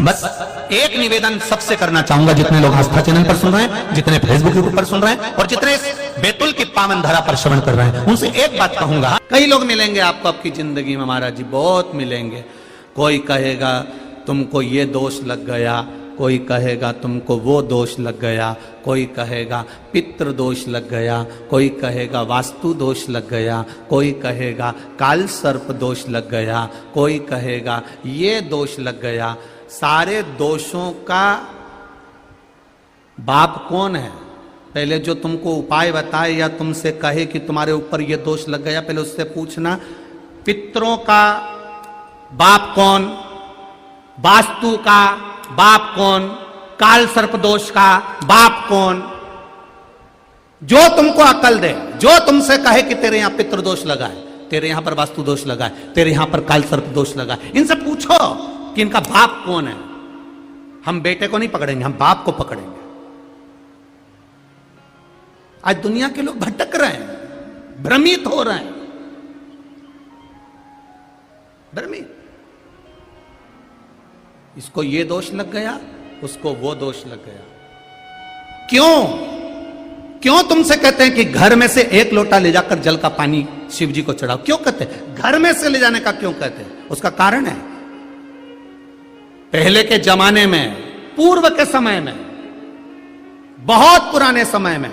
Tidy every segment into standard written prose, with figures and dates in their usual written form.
बस एक निवेदन सबसे करना चाहूंगा, जितने लोग आस्था चैनल पर सुन रहे हैं, जितने फेसबुक यूट्यूब पर सुन रहे हैं और जितने बैतुल की पावन धरा पर श्रवण कर रहे हैं, उनसे एक बात कहूंगा। कई लोग मिलेंगे आपको आपकी जिंदगी में महाराज जी, बहुत मिलेंगे। कोई कहेगा तुमको ये दोष लग गया, कोई कहेगा तुमको वो दोष लग गया, कोई कहेगा पितृ दोष लग गया, कोई कहेगा वास्तु दोष लग गया, कोई कहेगा काल सर्प दोष लग गया, कोई कहेगा ये दोष लग गया। सारे दोषों का बाप कौन है? पहले जो तुमको उपाय बताए या तुमसे कहे कि तुम्हारे ऊपर ये दोष लग गया, पहले उससे पूछना पितरों का बाप कौन, वास्तु का बाप कौन, काल सर्प दोष का बाप कौन। जो तुमको अकल दे, जो तुमसे कहे कि तेरे यहां पितृ दोष लगा है, तेरे यहां पर वास्तु दोष लगा है, तेरे यहां पर काल सर्प दोष लगा है, इनसे पूछो कि इनका बाप कौन है। हम बेटे को नहीं पकड़ेंगे, हम बाप को पकड़ेंगे। आज दुनिया के लोग भटक रहे हैं, भ्रमित हो रहे हैं, भ्रमित। इसको ये दोष लग गया, उसको वो दोष लग गया। क्यों तुमसे कहते हैं कि घर में से एक लोटा ले जाकर जल का पानी शिव जी को चढ़ाओ? क्यों कहते हैं? घर में से ले जाने का क्यों कहते हैं? उसका कारण है, पहले के जमाने में, पूर्व के समय में, बहुत पुराने समय में,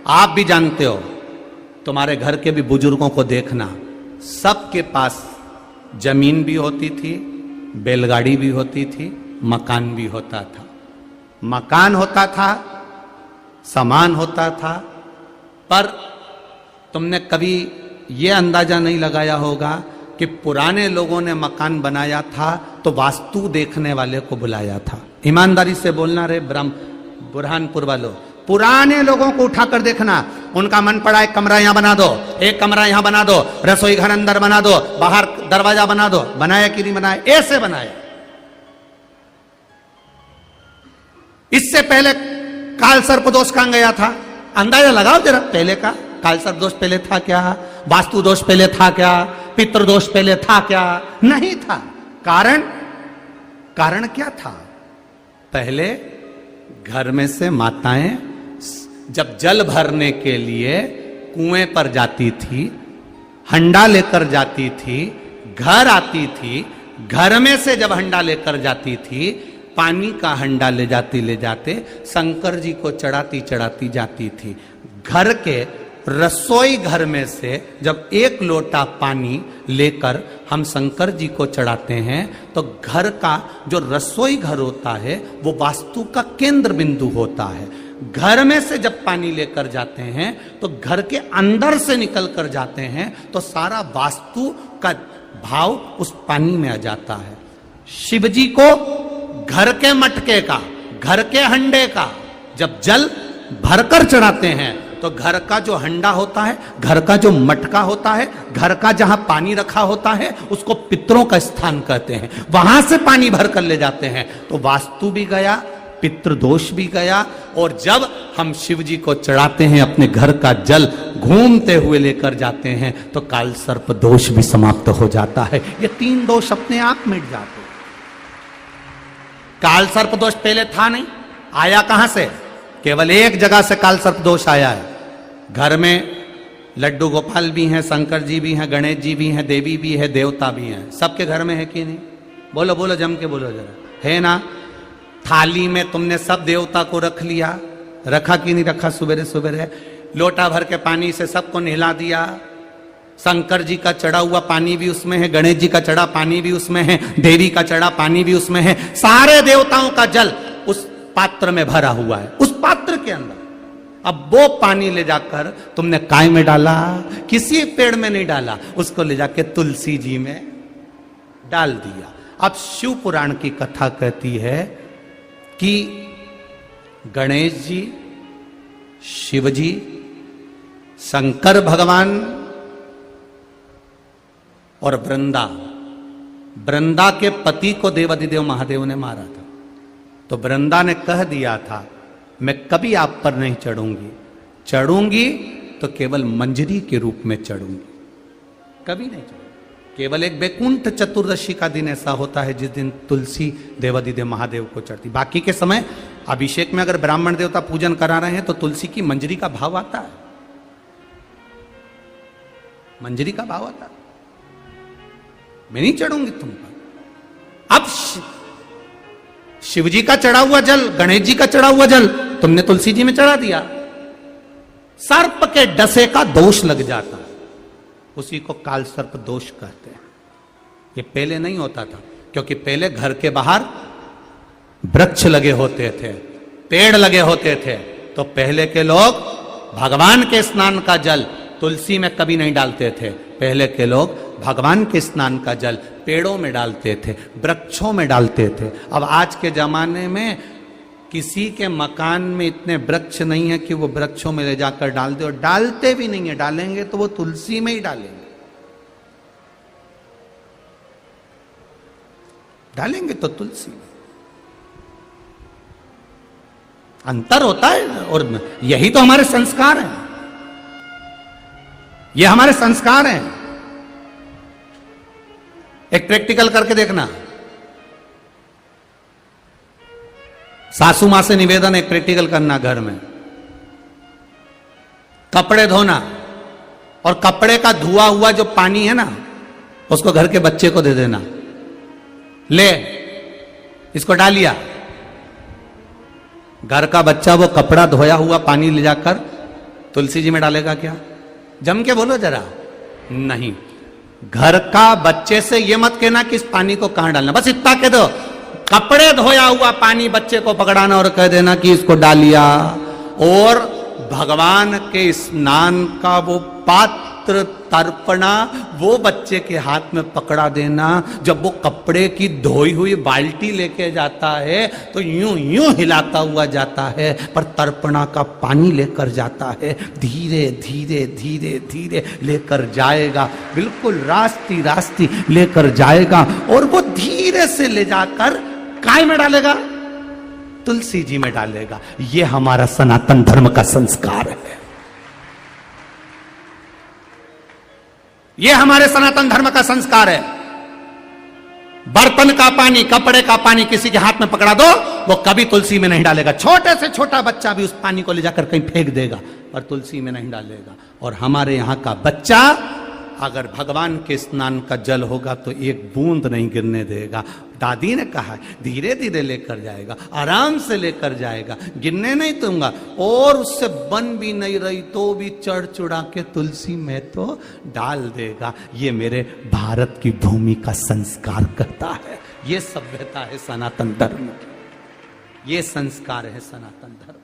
आप भी जानते हो, तुम्हारे घर के भी बुजुर्गों को देखना, सबके पास जमीन भी होती थी, बैलगाड़ी भी होती थी, मकान भी होता था। मकान होता था, सामान होता था, पर तुमने कभी यह अंदाजा नहीं लगाया होगा कि पुराने लोगों ने मकान बनाया था तो वास्तु देखने वाले को बुलाया था। ईमानदारी से बोलना रे बुरहानपुर वालों, पुराने लोगों को उठाकर देखना, उनका मन पड़ा एक कमरा यहां बना दो, एक कमरा यहां बना दो, रसोई घर अंदर बना दो, बाहर दरवाजा बना दो। बनाया कि नहीं बनाया? ऐसे बनाया। इससे पहले काल सर्प दोष कहां गया था? अंदाजा लगाओ जरा, पहले का काल सर्प दोष पहले था क्या? वास्तु दोष पहले था क्या? पितृ दोष पहले था क्या? नहीं था। कारण क्या था? पहले घर में से माताएं जब जल भरने के लिए कुएं पर जाती थी, हंडा लेकर जाती थी, घर आती थी, घर में से जब हंडा लेकर जाती थी, पानी का हंडा ले जाते शंकर जी को चढ़ाती जाती थी। घर के रसोई घर में से जब एक लोटा पानी लेकर हम शंकर जी को चढ़ाते हैं, तो घर का जो रसोई घर होता है वो वास्तु का केंद्र बिंदु होता है। घर में से जब पानी लेकर जाते हैं तो घर के अंदर से निकल कर जाते हैं, तो सारा वास्तु का भाव उस पानी में आ जाता है। शिव जी को घर के मटके का, घर के हंडे का जब जल भरकर चढ़ाते हैं, तो घर का जो हंडा होता है, घर का जो मटका होता है, घर का जहां पानी रखा होता है, उसको पितरों का स्थान कहते हैं। वहां से पानी भरकर ले जाते हैं, तो वास्तु भी गया, पितृदोष भी गया। और जब हम शिव जी को चढ़ाते हैं, अपने घर का जल घूमते हुए लेकर जाते हैं, तो काल सर्प दोष भी समाप्त हो जाता है। ये 3 दोष अपने आप मिट जाते हैं। काल सर्प दोष पहले था नहीं, आया कहां से? केवल एक जगह से काल सर्प दोष आया है। घर में लड्डू गोपाल भी हैं, शंकर जी भी हैं, गणेश जी भी हैं, देवी भी है, देवता भी हैं। सबके घर में है कि नहीं? बोलो बोलो, जम के बोलो जरा, है ना? थाली में तुमने सब देवता को रख लिया, रखा कि नहीं रखा? सुबेरे सुबेरे लोटा भर के पानी से सबको नहला दिया। शंकर जी का चढ़ा हुआ पानी भी उसमें है, गणेश जी का चढ़ा पानी भी उसमें है, देवी का चढ़ा पानी भी उसमें है। सारे देवताओं का जल उस पात्र में भरा हुआ है, उस पात्र के अंदर। अब वो पानी ले जाकर तुमने काय में डाला? किसी पेड़ में नहीं डाला, उसको ले जाके तुलसी जी में डाल दिया। अब शिव पुराण की कथा कहती है कि गणेश जी, शिव जी, शंकर भगवान और वृंदा के पति को देवाधिदेव महादेव ने मारा था। तो वृंदा ने कह दिया था, मैं कभी आप पर नहीं चढ़ूंगी तो केवल मंजरी के रूप में चढ़ूंगी, कभी नहीं चढ़ूंगी। केवल एक वैकुंठ चतुर्दशी का दिन ऐसा होता है जिस दिन तुलसी देवाधिदेव महादेव को चढ़ती। बाकी के समय अभिषेक में अगर ब्राह्मण देवता पूजन करा रहे हैं तो तुलसी की मंजरी का भाव आता है, मंजरी का भाव आता है। मैं नहीं चढ़ूंगी तुम पर। अब शिव जी का चढ़ा हुआ जल, गणेश जी का चढ़ा हुआ जल तुमने तुलसी जी में चढ़ा दिया, सर्प के डसे का दोष लग जाता है, उसी को काल सर्प दोष कहते हैं। ये पहले नहीं होता था, क्योंकि पहले घर के बाहर वृक्ष लगे होते थे, पेड़ लगे होते थे, तो पहले के लोग भगवान के स्नान का जल तुलसी में कभी नहीं डालते थे। पहले के लोग भगवान के स्नान का जल पेड़ों में डालते थे, वृक्षों में डालते थे। अब आज के जमाने में किसी के मकान में इतने वृक्ष नहीं है कि वो वृक्षों में ले जाकर डाल दे, और डालते भी नहीं है, डालेंगे तो वो तुलसी में ही डालेंगे, डालेंगे तो तुलसी में। अंतर होता है, और यही तो हमारे संस्कार हैं, ये हमारे संस्कार हैं। एक प्रैक्टिकल करके देखना, सासू मां से निवेदन है, प्रैक्टिकल करना घर में। कपड़े धोना, और कपड़े का धुआ हुआ जो पानी है ना, उसको घर के बच्चे को दे देना, ले इसको डालिया। घर का बच्चा वो कपड़ा धोया हुआ पानी ले जाकर तुलसी जी में डालेगा क्या? जम के बोलो जरा। नहीं, घर का बच्चे से ये मत कहना कि इस पानी को कहां डालना, बस इतना कह दो, कपड़े धोया हुआ पानी बच्चे को पकड़ाना और कह देना कि इसको डालिया। और भगवान के स्नान का वो पात्र तर्पणा वो बच्चे के हाथ में पकड़ा देना। जब वो कपड़े की धोई हुई बाल्टी लेके जाता है तो यूं यूं हिलाता हुआ जाता है, पर तर्पणा का पानी लेकर जाता है, धीरे धीरे धीरे धीरे लेकर जाएगा, बिल्कुल रास्ती रास्ती लेकर जाएगा, और वो धीरे से ले जाकर काय में डालेगा? तुलसी जी में डालेगा। ये हमारा सनातन धर्म का संस्कार है, ये हमारे सनातन धर्म का संस्कार है। बर्तन का पानी, कपड़े का पानी किसी के हाथ में पकड़ा दो, वो कभी तुलसी में नहीं डालेगा। छोटे से छोटा बच्चा भी उस पानी को ले जाकर कहीं फेंक देगा, पर तुलसी में नहीं डालेगा। और हमारे यहां का बच्चा अगर भगवान के स्नान का जल होगा तो एक बूंद नहीं गिरने देगा। दादी ने कहा धीरे धीरे लेकर जाएगा, आराम से लेकर जाएगा, गिरने नहीं दूंगा। और उससे बन भी नहीं रही तो भी चढ़ चुढ़ा के तुलसी में तो डाल देगा। ये मेरे भारत की भूमि का संस्कार कहता है, ये सभ्यता है सनातन धर्म, ये संस्कार है सनातन धर्म।